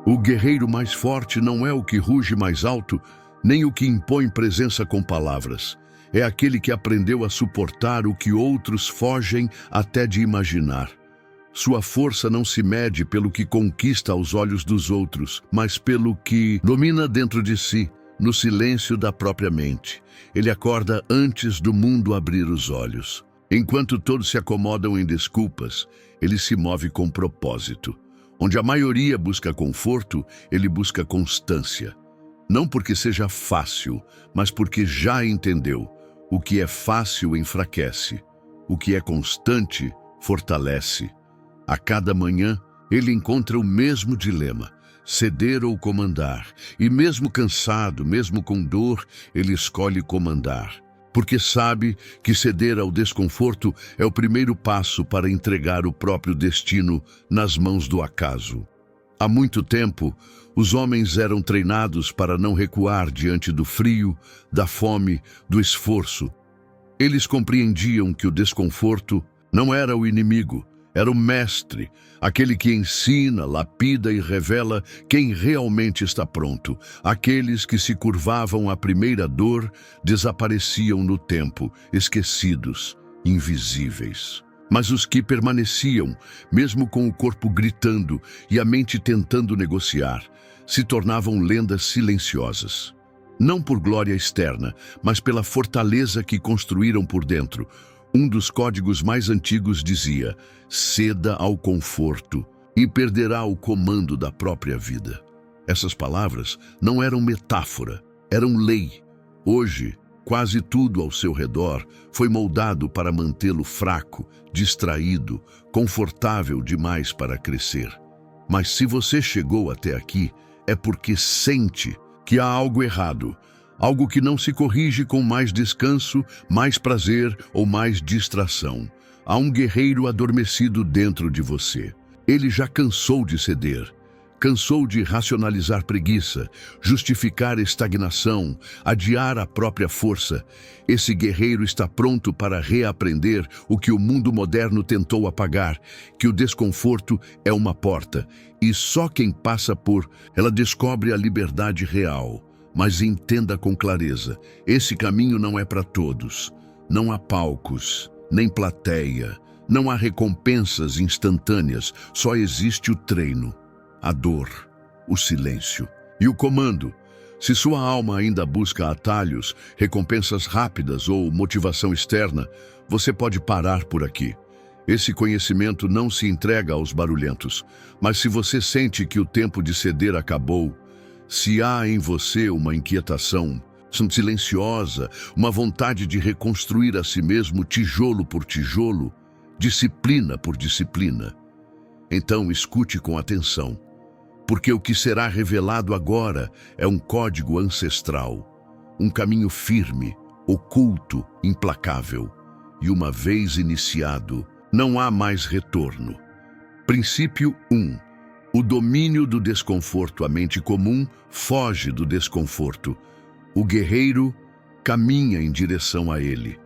O guerreiro mais forte não é o que ruge mais alto, nem o que impõe presença com palavras. É aquele que aprendeu a suportar o que outros fogem até de imaginar. Sua força não se mede pelo que conquista aos olhos dos outros, mas pelo que domina dentro de si, no silêncio da própria mente. Ele acorda antes do mundo abrir os olhos. Enquanto todos se acomodam em desculpas, ele se move com propósito. Onde a maioria busca conforto, ele busca constância. Não porque seja fácil, mas porque já entendeu. O que é fácil enfraquece. O que é constante fortalece. A cada manhã, ele encontra o mesmo dilema: ceder ou comandar. E mesmo cansado, mesmo com dor, ele escolhe comandar. Porque sabe que ceder ao desconforto é o primeiro passo para entregar o próprio destino nas mãos do acaso. Há muito tempo, os homens eram treinados para não recuar diante do frio, da fome, do esforço. Eles compreendiam que o desconforto não era o inimigo, era o mestre, aquele que ensina, lapida e revela quem realmente está pronto. Aqueles que se curvavam à primeira dor desapareciam no tempo, esquecidos, invisíveis. Mas os que permaneciam, mesmo com o corpo gritando e a mente tentando negociar, se tornavam lendas silenciosas. Não por glória externa, mas pela fortaleza que construíram por dentro. Um dos códigos mais antigos dizia: ceda ao conforto e perderá o comando da própria vida. Essas palavras não eram metáfora, eram lei. Hoje, quase tudo ao seu redor foi moldado para mantê-lo fraco, distraído, confortável demais para crescer. Mas se você chegou até aqui, é porque sente que há algo errado. Algo que não se corrige com mais descanso, mais prazer ou mais distração. Há um guerreiro adormecido dentro de você. Ele já cansou de ceder. Cansou de racionalizar preguiça, justificar estagnação, adiar a própria força. Esse guerreiro está pronto para reaprender o que o mundo moderno tentou apagar, que o desconforto é uma porta, e só quem passa por ela descobre a liberdade real. Mas entenda com clareza, esse caminho não é para todos. Não há palcos, nem plateia, não há recompensas instantâneas, só existe o treino, a dor, o silêncio e o comando. Se sua alma ainda busca atalhos, recompensas rápidas ou motivação externa, você pode parar por aqui. Esse conhecimento não se entrega aos barulhentos, mas se você sente que o tempo de ceder acabou, se há em você uma inquietação silenciosa, uma vontade de reconstruir a si mesmo tijolo por tijolo, disciplina por disciplina, então escute com atenção, porque o que será revelado agora é um código ancestral, um caminho firme, oculto, implacável, e uma vez iniciado, não há mais retorno. Princípio 1. O domínio do desconforto. A mente comum foge do desconforto. O guerreiro caminha em direção a ele.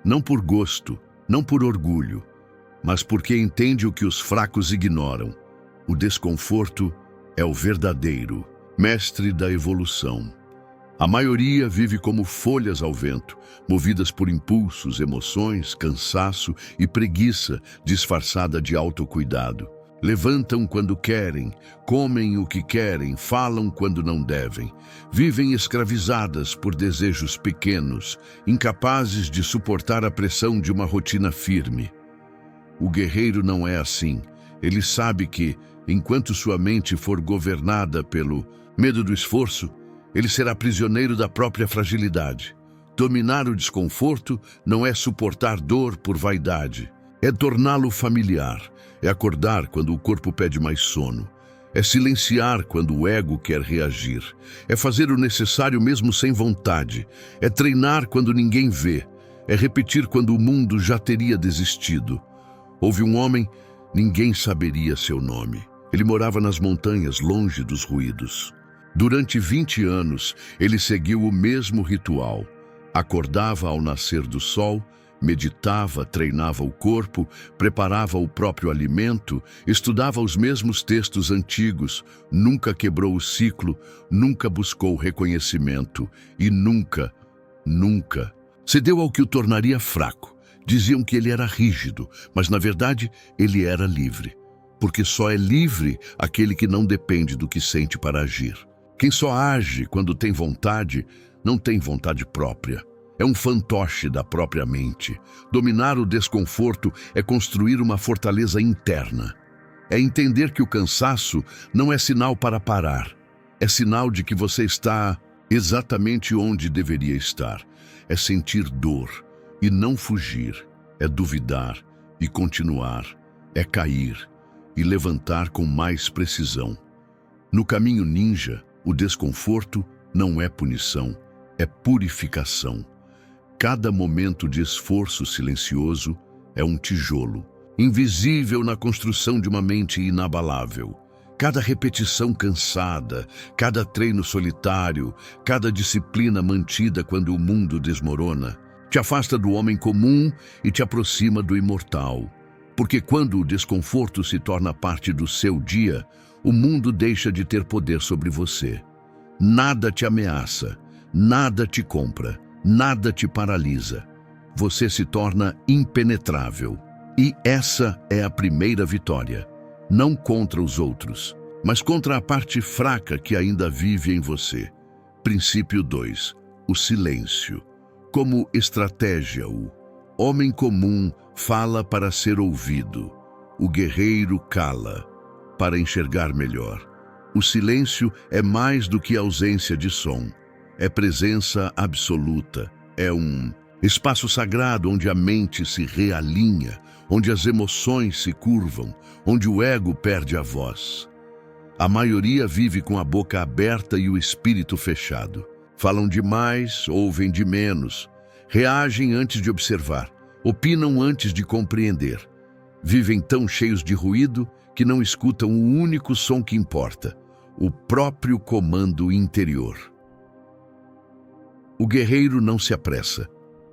Não por gosto, não por orgulho, mas porque entende o que os fracos ignoram. O desconforto é o verdadeiro mestre da evolução. A maioria vive como folhas ao vento, movidas por impulsos, emoções, cansaço e preguiça disfarçada de autocuidado. Levantam quando querem, comem o que querem, falam quando não devem. Vivem escravizadas por desejos pequenos, incapazes de suportar a pressão de uma rotina firme. O guerreiro não é assim. Ele sabe que, enquanto sua mente for governada pelo medo do esforço, ele será prisioneiro da própria fragilidade. Dominar o desconforto não é suportar dor por vaidade. É torná-lo familiar, é acordar quando o corpo pede mais sono, é silenciar quando o ego quer reagir, é fazer o necessário mesmo sem vontade, é treinar quando ninguém vê, é repetir quando o mundo já teria desistido. Houve um homem, ninguém saberia seu nome. Ele morava nas montanhas, longe dos ruídos. Durante 20 anos, ele seguiu o mesmo ritual. Acordava ao nascer do sol, Meditava, treinava o corpo, preparava o próprio alimento, estudava os mesmos textos antigos, nunca quebrou o ciclo, nunca buscou reconhecimento e nunca cedeu ao que o tornaria fraco. Diziam que ele era rígido, mas na verdade ele era livre. Porque só é livre aquele que não depende do que sente para agir. Quem só age quando tem vontade, não tem vontade própria. É um fantoche da própria mente. Dominar o desconforto é construir uma fortaleza interna. É entender que o cansaço não é sinal para parar. É sinal de que você está exatamente onde deveria estar. É sentir dor e não fugir. É duvidar e continuar. É cair e levantar com mais precisão. No caminho ninja, o desconforto não é punição, é purificação. Cada momento de esforço silencioso é um tijolo, invisível na construção de uma mente inabalável. Cada repetição cansada, cada treino solitário, cada disciplina mantida quando o mundo desmorona, te afasta do homem comum e te aproxima do imortal. Porque quando o desconforto se torna parte do seu dia, o mundo deixa de ter poder sobre você. Nada te ameaça, nada te compra, nada te paralisa. Você se torna impenetrável. E essa é a primeira vitória. Não contra os outros, mas contra a parte fraca que ainda vive em você. Princípio 2. O silêncio. Como estratégia, o homem comum fala para ser ouvido. O guerreiro cala para enxergar melhor. O silêncio é mais do que ausência de som. É presença absoluta. É um espaço sagrado onde a mente se realinha, onde as emoções se curvam, onde o ego perde a voz. A maioria vive com a boca aberta e o espírito fechado. Falam demais, ouvem de menos, reagem antes de observar, opinam antes de compreender. Vivem tão cheios de ruído que não escutam o único som que importa, o próprio comando interior. O guerreiro não se apressa.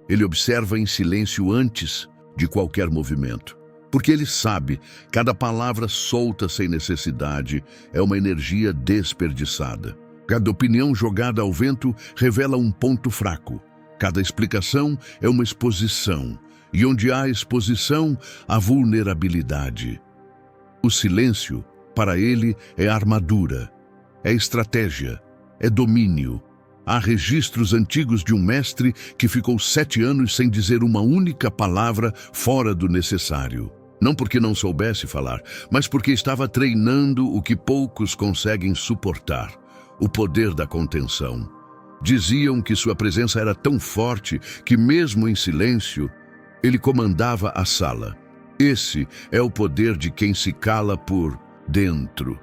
Ele observa em silêncio antes de qualquer movimento. Porque ele sabe, cada palavra solta sem necessidade é uma energia desperdiçada. Cada opinião jogada ao vento revela um ponto fraco. Cada explicação é uma exposição. E onde há exposição, há vulnerabilidade. O silêncio, para ele, é armadura, é estratégia, é domínio. Há registros antigos de um mestre que ficou 7 anos sem dizer uma única palavra fora do necessário. Não porque não soubesse falar, mas porque estava treinando o que poucos conseguem suportar, o poder da contenção. Diziam que sua presença era tão forte que, mesmo em silêncio, ele comandava a sala. Esse é o poder de quem se cala por dentro.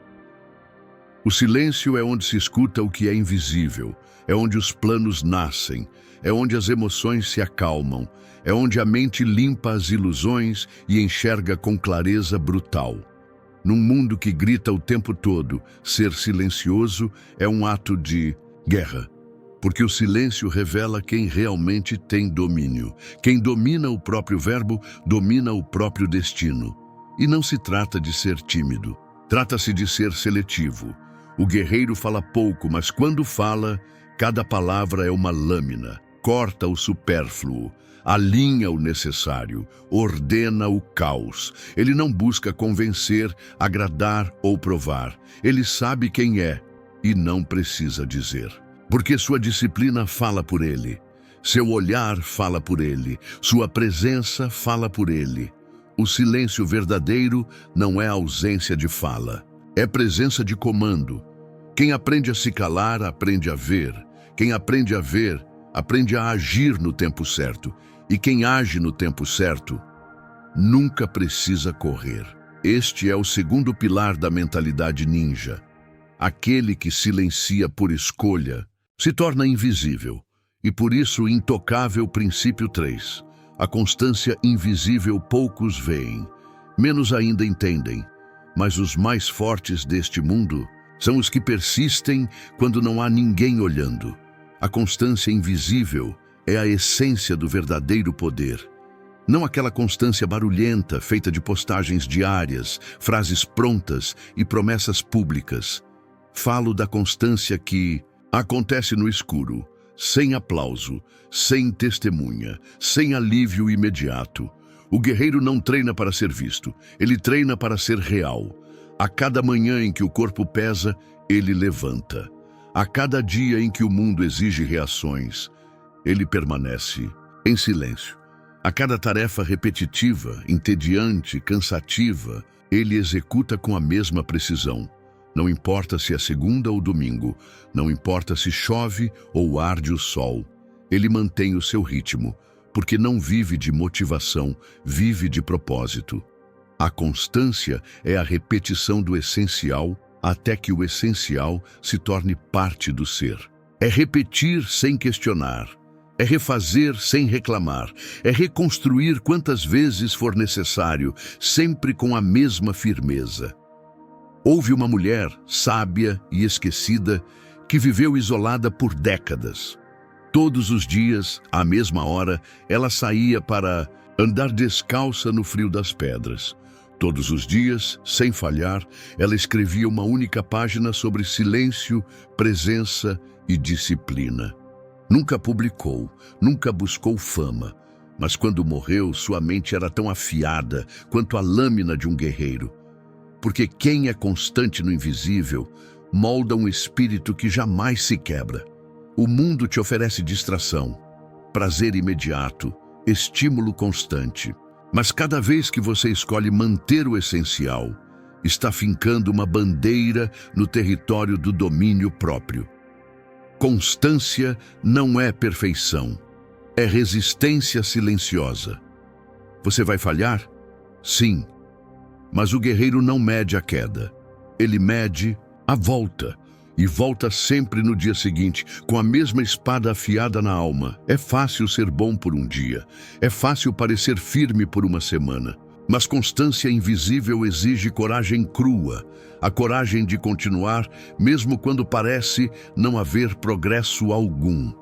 O silêncio é onde se escuta o que é invisível, é onde os planos nascem, é onde as emoções se acalmam, é onde a mente limpa as ilusões e enxerga com clareza brutal. Num mundo que grita o tempo todo, ser silencioso é um ato de guerra. Porque o silêncio revela quem realmente tem domínio. Quem domina o próprio verbo, domina o próprio destino. E não se trata de ser tímido. Trata-se de ser seletivo. O guerreiro fala pouco, mas quando fala, cada palavra é uma lâmina. Corta o supérfluo, alinha o necessário, ordena o caos. Ele não busca convencer, agradar ou provar. Ele sabe quem é e não precisa dizer. Porque sua disciplina fala por ele, seu olhar fala por ele, sua presença fala por ele. O silêncio verdadeiro não é ausência de fala, é presença de comando. Quem aprende a se calar, aprende a ver. Quem aprende a ver, aprende a agir no tempo certo. E quem age no tempo certo, nunca precisa correr. Este é o segundo pilar da mentalidade ninja. Aquele que silencia por escolha se torna invisível, e por isso intocável. Princípio 3. A constância invisível poucos veem, menos ainda entendem, mas os mais fortes deste mundo são os que persistem quando não há ninguém olhando. A constância invisível é a essência do verdadeiro poder. Não aquela constância barulhenta, feita de postagens diárias, frases prontas e promessas públicas. Falo da constância que acontece no escuro, sem aplauso, sem testemunha, sem alívio imediato. O guerreiro não treina para ser visto, ele treina para ser real. A cada manhã em que o corpo pesa, ele levanta. A cada dia em que o mundo exige reações, ele permanece em silêncio. A cada tarefa repetitiva, entediante, cansativa, ele executa com a mesma precisão. Não importa se é segunda ou domingo, não importa se chove ou arde o sol. Ele mantém o seu ritmo, porque não vive de motivação, vive de propósito. A constância é a repetição do essencial até que o essencial se torne parte do ser. É repetir sem questionar. É refazer sem reclamar, é reconstruir quantas vezes for necessário, sempre com a mesma firmeza. Houve uma mulher sábia e esquecida que viveu isolada por décadas. Todos os dias, à mesma hora, ela saía para andar descalça no frio das pedras. Todos os dias, sem falhar, ela escrevia uma única página sobre silêncio, presença e disciplina. Nunca publicou, nunca buscou fama, mas quando morreu, sua mente era tão afiada quanto a lâmina de um guerreiro. Porque quem é constante no invisível molda um espírito que jamais se quebra. O mundo te oferece distração, prazer imediato, estímulo constante. Mas cada vez que você escolhe manter o essencial, está fincando uma bandeira no território do domínio próprio. Constância não é perfeição, é resistência silenciosa. Você vai falhar? Sim, mas o guerreiro não mede a queda, ele mede a volta, e volta sempre no dia seguinte, com a mesma espada afiada na alma. É fácil ser bom por um dia, é fácil parecer firme por uma semana, mas constância invisível exige coragem crua, a coragem de continuar, mesmo quando parece não haver progresso algum.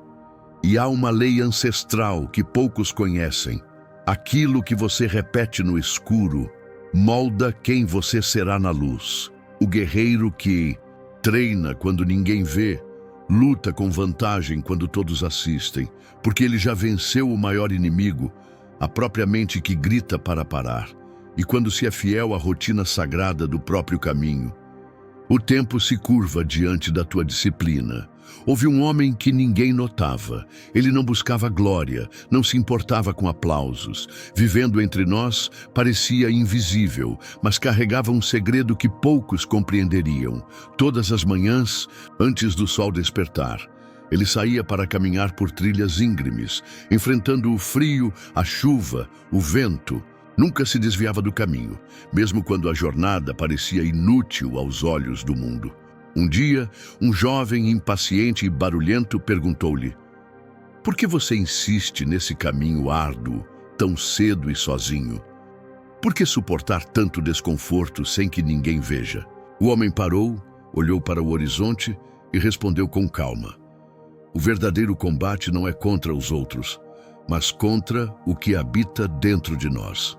E há uma lei ancestral que poucos conhecem. Aquilo que você repete no escuro molda quem você será na luz. O guerreiro que treina quando ninguém vê, luta com vantagem quando todos assistem, porque ele já venceu o maior inimigo, a própria mente que grita para parar. E quando se é fiel à rotina sagrada do próprio caminho, o tempo se curva diante da tua disciplina. Houve um homem que ninguém notava. Ele não buscava glória, não se importava com aplausos. Vivendo entre nós, parecia invisível, mas carregava um segredo que poucos compreenderiam. Todas as manhãs, antes do sol despertar, ele saía para caminhar por trilhas íngremes, enfrentando o frio, a chuva, o vento. Nunca se desviava do caminho, mesmo quando a jornada parecia inútil aos olhos do mundo. Um dia, um jovem impaciente e barulhento perguntou-lhe: "Por que você insiste nesse caminho árduo, tão cedo e sozinho? Por que suportar tanto desconforto sem que ninguém veja?" O homem parou, olhou para o horizonte e respondeu com calma: "O verdadeiro combate não é contra os outros, mas contra o que habita dentro de nós.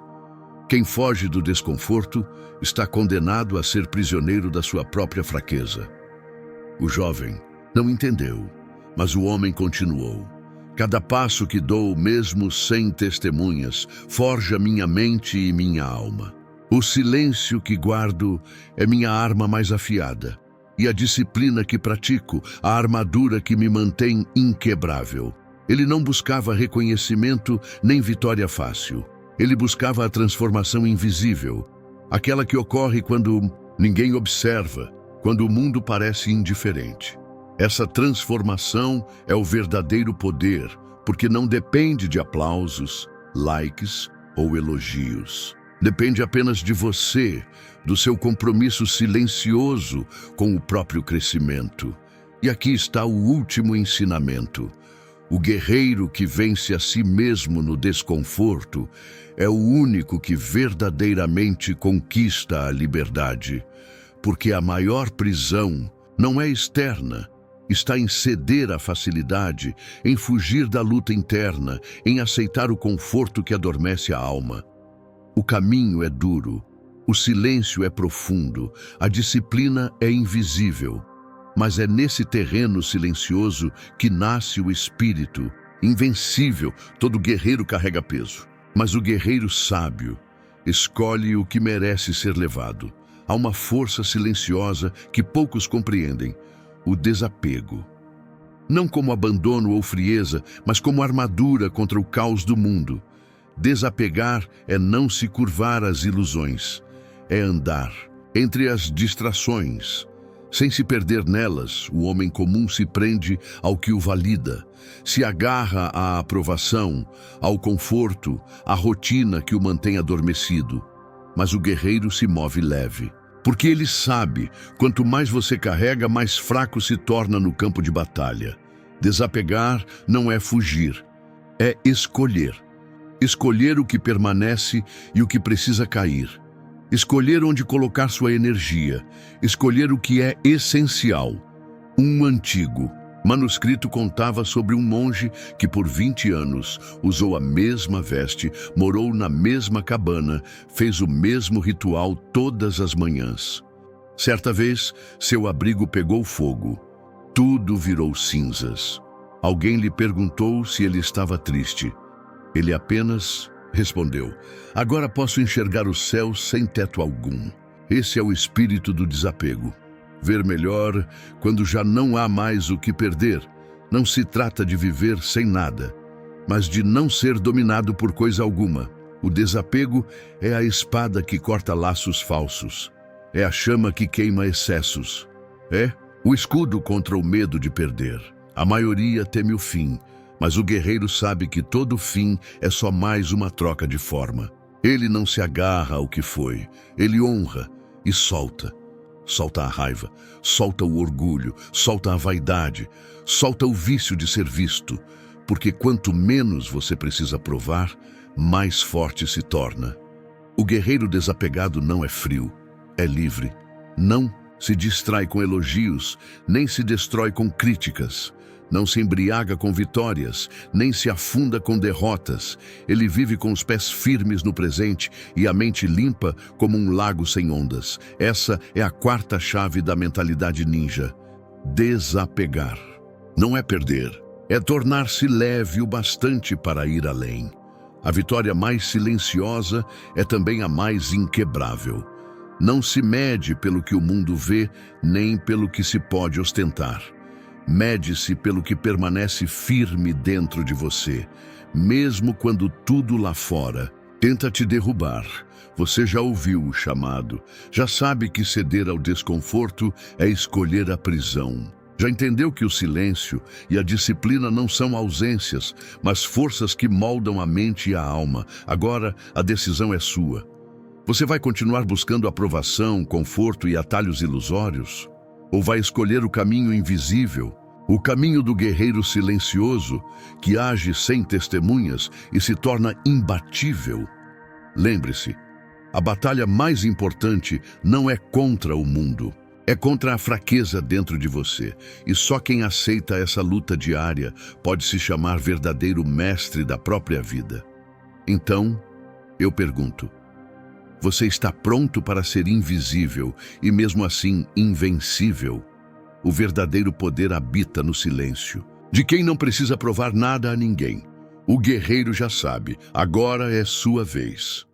Quem foge do desconforto está condenado a ser prisioneiro da sua própria fraqueza." O jovem não entendeu, mas o homem continuou: "Cada passo que dou, mesmo sem testemunhas, forja minha mente e minha alma. O silêncio que guardo é minha arma mais afiada, e a disciplina que pratico, a armadura que me mantém inquebrável." Ele não buscava reconhecimento nem vitória fácil. Ele buscava a transformação invisível, aquela que ocorre quando ninguém observa, quando o mundo parece indiferente. Essa transformação é o verdadeiro poder, porque não depende de aplausos, likes ou elogios. Depende apenas de você, do seu compromisso silencioso com o próprio crescimento. E aqui está o último ensinamento. O guerreiro que vence a si mesmo no desconforto é o único que verdadeiramente conquista a liberdade, porque a maior prisão não é externa, Está em ceder à facilidade, em fugir da luta interna, em aceitar o conforto que adormece a alma. O caminho é duro, o silêncio é profundo, a disciplina é invisível. Mas é nesse terreno silencioso que nasce o espírito. Invencível, todo guerreiro carrega peso. Mas o guerreiro sábio escolhe o que merece ser levado. Há uma força silenciosa que poucos compreendem: o desapego. Não como abandono ou frieza, mas como armadura contra o caos do mundo. Desapegar é não se curvar às ilusões. É andar entre as distrações. Sem se perder nelas, o homem comum se prende ao que o valida, se agarra à aprovação, ao conforto, à rotina que o mantém adormecido. Mas o guerreiro se move leve, porque ele sabe, quanto mais você carrega, mais fraco se torna no campo de batalha. Desapegar não é fugir, é escolher. Escolher o que permanece e o que precisa cair. Escolher onde colocar sua energia, escolher o que é essencial. Um antigo manuscrito contava sobre um monge que por 20 anos usou a mesma veste, morou na mesma cabana, fez o mesmo ritual todas as manhãs. Certa vez, seu abrigo pegou fogo. Tudo virou cinzas. Alguém lhe perguntou se ele estava triste. Ele apenas respondeu: agora posso enxergar o céu sem teto algum. Esse é o espírito do desapego. Ver melhor quando já não há mais o que perder. Não se trata de viver sem nada, mas de não ser dominado por coisa alguma. O desapego é a espada que corta laços falsos. É a chama que queima excessos. É o escudo contra o medo de perder. A maioria teme o fim, mas o guerreiro sabe que todo fim é só mais uma troca de forma. Ele não se agarra ao que foi, ele honra e solta. Solta a raiva, solta o orgulho, solta a vaidade, solta o vício de ser visto, porque quanto menos você precisa provar, mais forte se torna. O guerreiro desapegado não é frio, é livre. Não se distrai com elogios, nem se destrói com críticas. Não se embriaga com vitórias, nem se afunda com derrotas. Ele vive com os pés firmes no presente e a mente limpa como um lago sem ondas. Essa é a quarta chave da mentalidade ninja. Desapegar. Não é perder, é tornar-se leve o bastante para ir além. A vitória mais silenciosa é também a mais inquebrável. Não se mede pelo que o mundo vê, nem pelo que se pode ostentar. Mede-se pelo que permanece firme dentro de você, mesmo quando tudo lá fora tenta te derrubar. Você já ouviu o chamado, já sabe que ceder ao desconforto é escolher a prisão. Já entendeu que o silêncio e a disciplina não são ausências, mas forças que moldam a mente e a alma. Agora a decisão é sua. Você vai continuar buscando aprovação, conforto e atalhos ilusórios? Ou vai escolher o caminho invisível, o caminho do guerreiro silencioso, que age sem testemunhas e se torna imbatível? Lembre-se, a batalha mais importante não é contra o mundo, é contra a fraqueza dentro de você. E só quem aceita essa luta diária pode se chamar verdadeiro mestre da própria vida. Então, eu pergunto: você está pronto para ser invisível e mesmo assim invencível? O verdadeiro poder habita no silêncio, de quem não precisa provar nada a ninguém. O guerreiro já sabe, agora é sua vez.